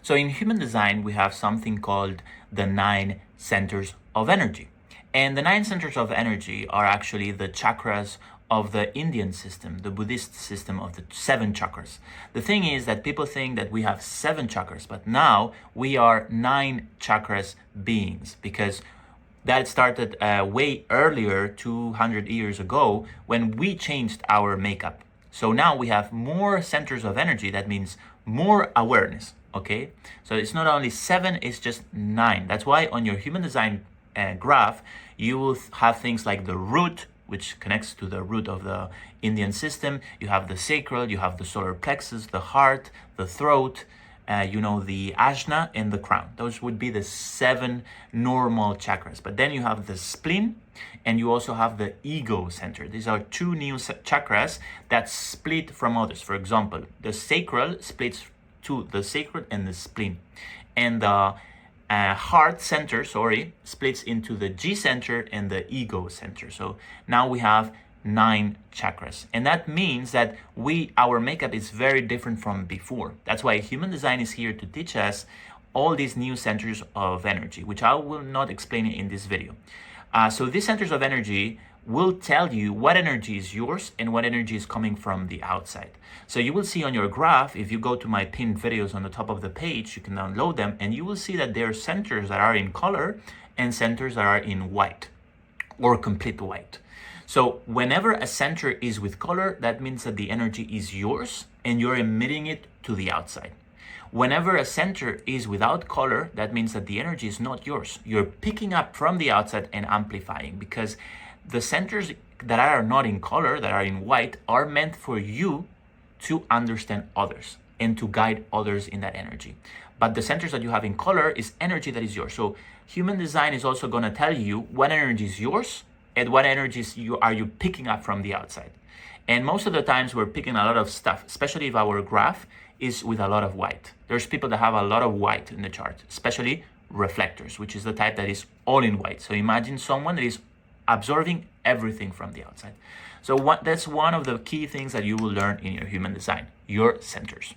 So in human design, we have something called the 9 centers of energy. And the 9 centers of energy are actually the chakras of the Indian system, the Buddhist system of the 7 chakras. The thing is that people think that we have 7 chakras, but now we are 9 chakras beings, because that started way earlier, 200 years ago, when we changed our makeup. So now we have more centers of energy. That means more awareness, okay? So it's not only 7, it's just 9. That's why on your human design graph, you will have things like the root, which connects to the root of the Indian system. You have the sacral, you have the solar plexus, the heart, the throat, the ajna and the crown. Those would be the 7 normal chakras. But then you have the spleen, and you also have the ego center. These are 2 new chakras that split from others. For example, the sacral splits to the sacral and the spleen. And the heart center, splits into the G center and the ego center. So now we have 9 chakras. And that means that our makeup is very different from before. That's why human design is here to teach us all these new centers of energy, which I will not explain in this video. So these centers of energy will tell you what energy is yours and what energy is coming from the outside. So you will see on your graph, if you go to my pinned videos on the top of the page, you can download them, and you will see that there are centers that are in color and centers that are in white or complete white. So whenever a center is with color, that means that the energy is yours and you're emitting it to the outside. Whenever a center is without color, that means that the energy is not yours. You're picking up from the outside and amplifying, because the centers that are not in color, that are in white, are meant for you to understand others and to guide others in that energy. But the centers that you have in color is energy that is yours. So human design is also going to tell you what energy is yours and what energies are you picking up from the outside. And most of the times we're picking a lot of stuff, especially if our graph is with a lot of white. There's people that have a lot of white in the chart, especially reflectors, which is the type that is all in white. So imagine someone that is absorbing everything from the outside. So that's one of the key things that you will learn in your human design, your centers.